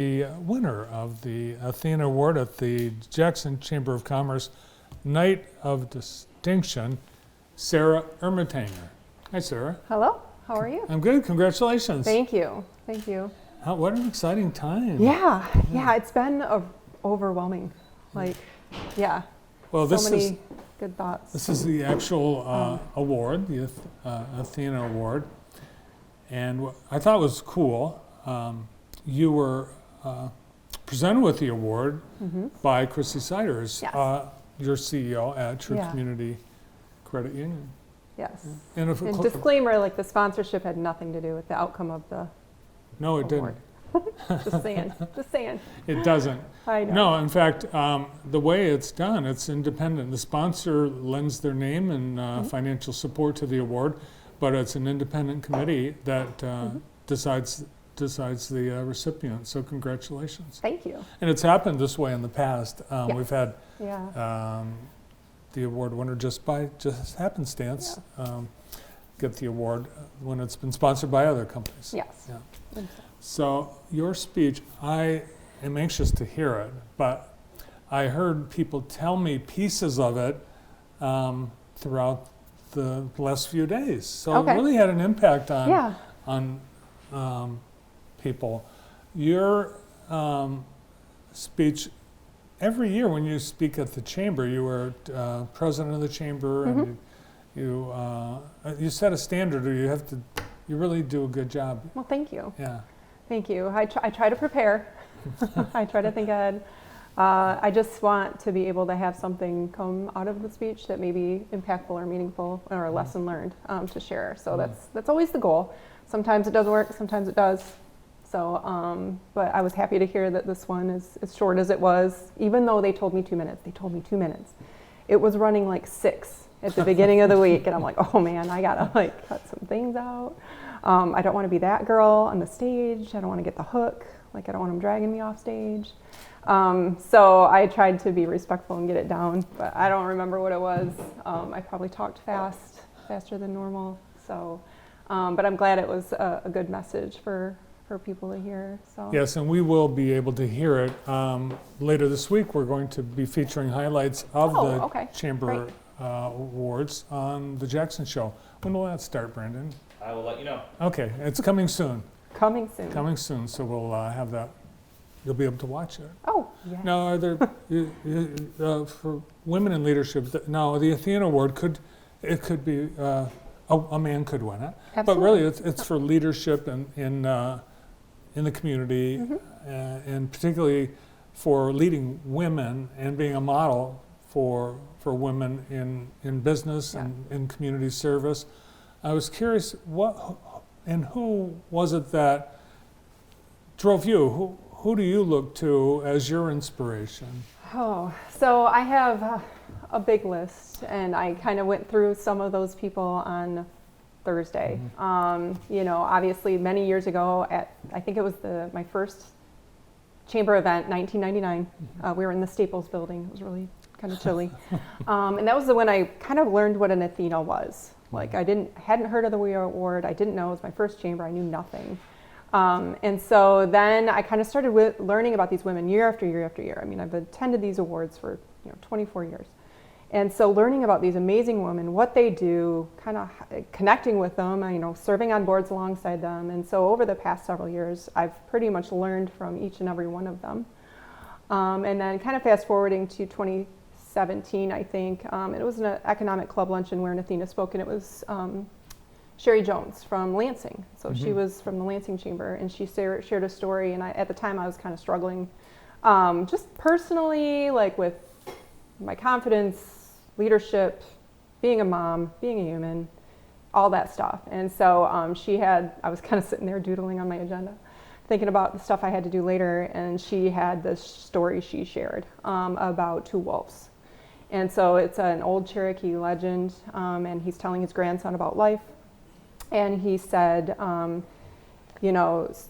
The winner of the Athena Award at the Jackson Chamber of Commerce Night of Distinction, Sarah Ermatinger. Hi, Sarah. Hello, how are you? I'm good, congratulations. Thank you, thank you. What an exciting time. Yeah, it's been overwhelming. Yeah, Well, so many good thoughts. This is the actual award, the Athena Award. And what I thought was cool, you were presented with the award by Christy Siders, Yes. your CEO at True Yeah. Community Credit Union. Yes. And And disclaimer, the sponsorship had nothing to do with the outcome of the no, it award. didn't. Just saying. It doesn't. I know. No, in fact, the way it's done, it's independent. The sponsor lends their name and financial support to the award, but it's an independent committee that decides the recipient. So congratulations. Thank you. And it's happened this way in the past. Yes. We've had Yeah. the award winner just happenstance get the award when it's been sponsored by other companies. Yes. Yeah. So your speech, I am anxious to hear it, but I heard people tell me pieces of it throughout the last few days. So Okay. it really had an impact Yeah. on people. Your speech, every year when you speak at the chamber, you were president of the chamber, and you set a standard, or you really do a good job. Well, thank you. Yeah. Thank you. I try to prepare. I try to think ahead. I just want to be able to have something come out of the speech that may be impactful or meaningful or a lesson learned to share. So that's always the goal. Sometimes it doesn't work, sometimes it does. So, but I was happy to hear that this one is as short as it was, even though they told me 2 minutes. They told me 2 minutes. It was running like 6 at the beginning of the week, and I'm like, oh man, I gotta cut some things out. I don't want to be that girl on the stage. I don't want to get the hook. I don't want them dragging me off stage. So I tried to be respectful and get it down, but I don't remember what it was. I probably talked faster than normal. So, but I'm glad it was a good message for people to hear. So. Yes, and we will be able to hear it later this week. We're going to be featuring highlights of the Chamber Awards on the Jackson Show. When will that start, Brandon? I will let you know. Okay, it's coming soon. Coming soon. Coming soon, so we'll have that. You'll be able to watch it. Oh, yeah. Now, are there for women in leadership? No, the Athena Award could be a man could win it, Absolutely. but really it's for leadership in the community, and particularly for leading women and being a model for women in business and in community service. I was curious, who was it that drove you? Who do you look to as your inspiration? Oh, so I have a big list, and I kind of went through some of those people on Thursday. Obviously many years ago I think it was my first chamber event, 1999. We were in the Staples building. It was really kind of chilly. And that was when I kind of learned what an Athena was. I hadn't heard of the award. I didn't know. It was my first chamber. I knew nothing. And so then I kind of started learning about these women year after year after year. I mean, I've attended these awards for 24 years. And so learning about these amazing women, what they do, kind of connecting with them, serving on boards alongside them. And so over the past several years, I've pretty much learned from each and every one of them. And then kind of fast forwarding to 2017, I think, it was an economic club luncheon where Athena spoke, and it was Sherry Jones from Lansing. So she was from the Lansing Chamber, and she shared a story, and at the time I was kind of struggling just personally, with my confidence, leadership, being a mom, being a human, all that stuff. And so I was kind of sitting there doodling on my agenda, thinking about the stuff I had to do later, and she had this story she shared about 2 wolves. And so it's an old Cherokee legend, and he's telling his grandson about life. And he said, there's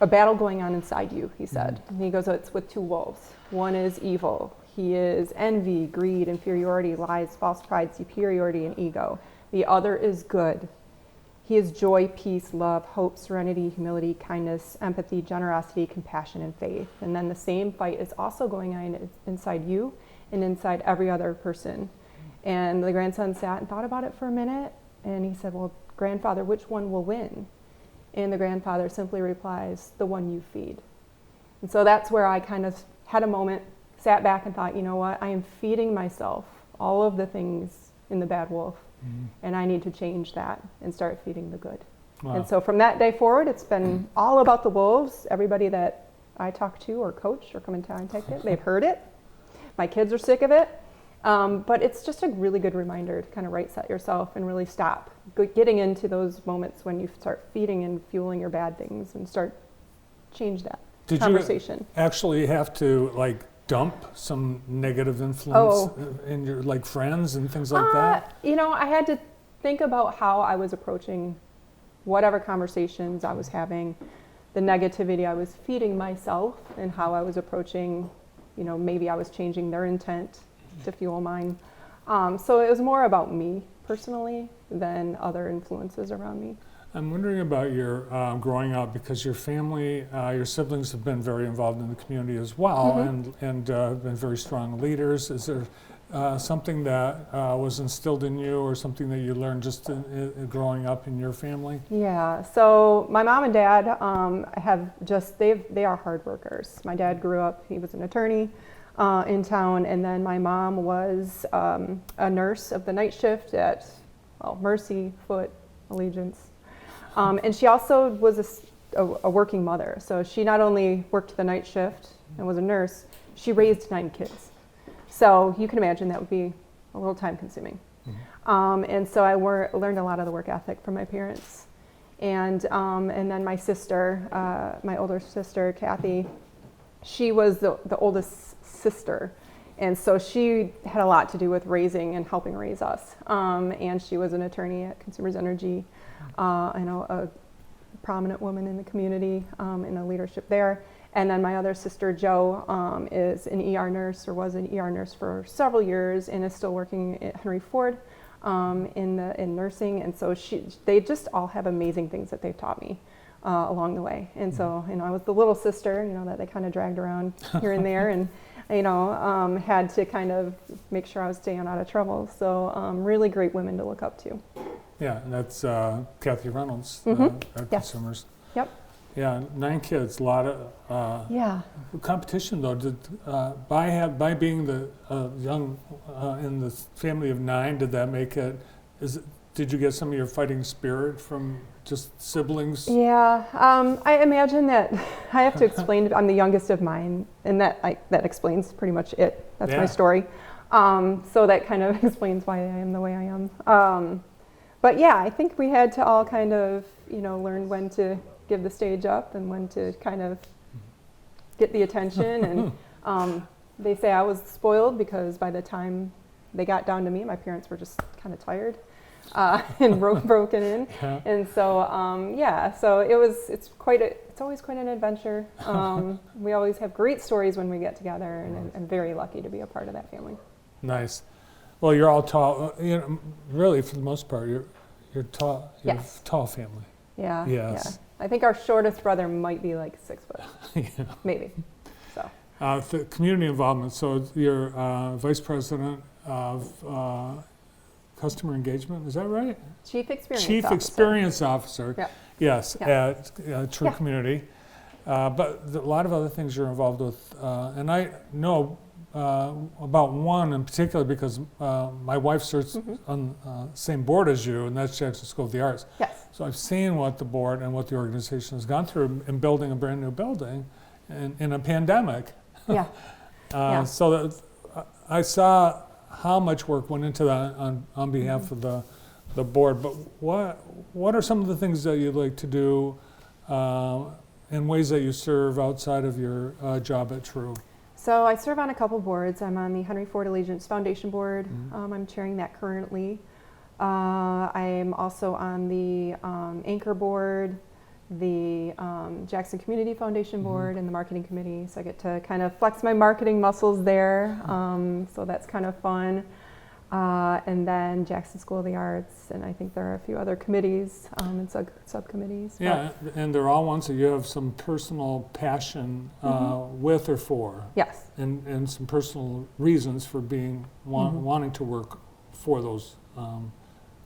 a battle going on inside you, he said. And he goes, it's with 2 wolves. One is evil. He is envy, greed, inferiority, lies, false pride, superiority, and ego. The other is good. He is joy, peace, love, hope, serenity, humility, kindness, empathy, generosity, compassion, and faith. And then the same fight is also going on inside you and inside every other person. And the grandson sat and thought about it for a minute, and he said, well, grandfather, which one will win? And the grandfather simply replies, the one you feed. And so that's where I kind of had a moment, sat back and thought, you know what, I am feeding myself all of the things in the bad wolf, and I need to change that and start feeding the good. Wow. And so from that day forward, it's been all about the wolves. Everybody that I talk to or coach or come in contact with, they've heard it. My kids are sick of it. But it's just a really good reminder to kind of right set yourself and really stop getting into those moments when you start feeding and fueling your bad things and start change that conversation. You actually have to like dump some negative influence in your like friends and things like that? You know, I had to think about how I was approaching whatever conversations I was having, the negativity I was feeding myself, and how I was approaching, you know, maybe I was changing their intent to fuel mine. So it was more about me personally than other influences around me. I'm wondering about your growing up, because your family, your siblings have been very involved in the community as well, and have been very strong leaders. Is there something that was instilled in you, or something that you learned just growing up in your family? Yeah, so my mom and dad they are hard workers. My dad grew up, he was an attorney in town, and then my mom was a nurse of the night shift at Mercy, Foot, Allegiance. And she also was a working mother. So she not only worked the night shift and was a nurse, she raised 9 kids. So you can imagine that would be a little time consuming. And so I learned a lot of the work ethic from my parents. And then my sister, my older sister, Kathy, she was the oldest sister. And so she had a lot to do with raising and helping raise us. And she was an attorney at Consumers Energy. I know a prominent woman in the community in the leadership there. And then my other sister, Jo, is an ER nurse, or was an ER nurse for several years, and is still working at Henry Ford in nursing. And so they just all have amazing things that they've taught me along the way. And so, you know, I was the little sister, you know, that they kind of dragged around here and there, and you know, had to kind of make sure I was staying out of trouble. So really great women to look up to. Yeah, and that's Kathy Reynolds at Consumers. Yep. Yeah, 9 kids, a lot of competition though. Did by being the young in the family of 9, did that make it? Did you get some of your fighting spirit from just siblings? Yeah, I imagine that I have to explain. I'm the youngest of mine, and that explains pretty much it. That's my story. So that kind of explains why I am the way I am. But yeah, I think we had to all kind of, you know, learn when to give the stage up and when to kind of get the attention. And they say I was spoiled because by the time they got down to me, my parents were just kind of tired and broken in. And so so it's always quite an adventure. We always have great stories when we get together, and I'm very lucky to be a part of that family. Nice. Well, you're all tall. You know, really, for the most part, you're tall. You're a tall family. Yeah. Yes. Yeah. I think our shortest brother might be like 6 foot, maybe. So. The community involvement. So you're vice president of customer engagement. Is that right? Chief Experience Chief Officer. Experience Officer. Yeah. Yes, at True Community. But a lot of other things you're involved with, and I know about one in particular because my wife serves on the same board as you, and that's Jackson School of the Arts. Yes. So I've seen what the board and what the organization has gone through in building a brand new building in a pandemic. Yeah. So that I saw how much work went into that on behalf of the board. But what are some of the things that you'd like to do in ways that you serve outside of your job at True? So I serve on a couple boards. I'm on the Henry Ford Allegiance Foundation board. I'm chairing that currently. I'm also on the Anchor board, the Jackson Community Foundation board, and the marketing committee. So I get to kind of flex my marketing muscles there. So that's kind of fun. And then Jackson School of the Arts, and I think there are a few other committees and subcommittees. but- Yeah, and they're all ones that you have some personal passion with or for, Yes. and some personal reasons for being wanting to work for those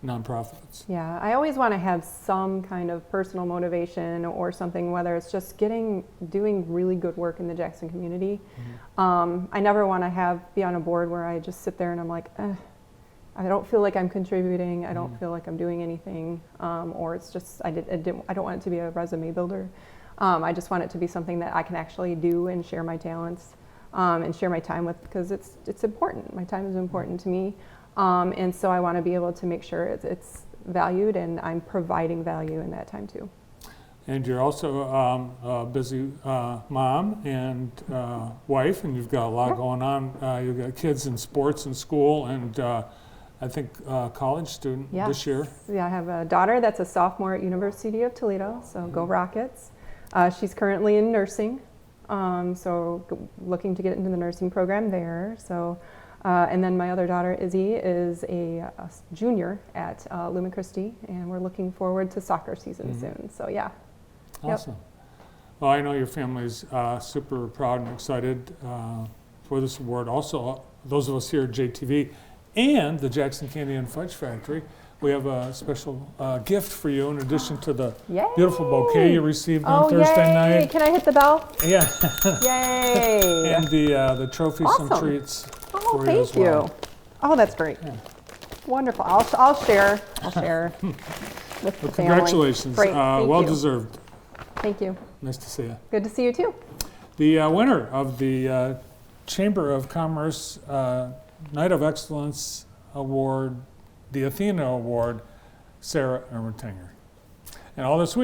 nonprofits. Yeah, I always want to have some kind of personal motivation or something, whether it's just doing really good work in the Jackson community. I never want to be on a board where I just sit there and I'm like, I don't feel like I'm contributing. I don't feel like I'm doing anything, or it's just I don't want it to be a resume builder. I just want it to be something that I can actually do and share my talents and share my time with, because it's important. My time is important to me. And so I want to be able to make sure it's valued and I'm providing value in that time too. And you're also a busy mom and wife, and you've got a lot going on. You've got kids in sports and school, and I think college student this year. Yeah, I have a daughter that's a sophomore at University of Toledo, so go Rockets. She's currently in nursing, so looking to get into the nursing program there. So. And then my other daughter, Izzy, is a junior at Lumen Christi, and we're looking forward to soccer season soon. So, yeah. Awesome. Well, I know your family's super proud and excited for this award. Also, those of us here at JTV and the Jackson Candy and Fudge Factory, we have a special gift for you in addition to the beautiful bouquet you received on Thursday night. Can I hit the bell? Yeah. Yay! And the trophies and treats. Oh, thank you. Oh, that's great. Yeah. Wonderful. I'll share. With the family. Congratulations. Great. Well you. Deserved. Thank you. Nice to see you. Good to see you too. The winner of the Chamber of Commerce Night of Excellence Award, the Athena Award, Sarah Ermatinger. And all this week,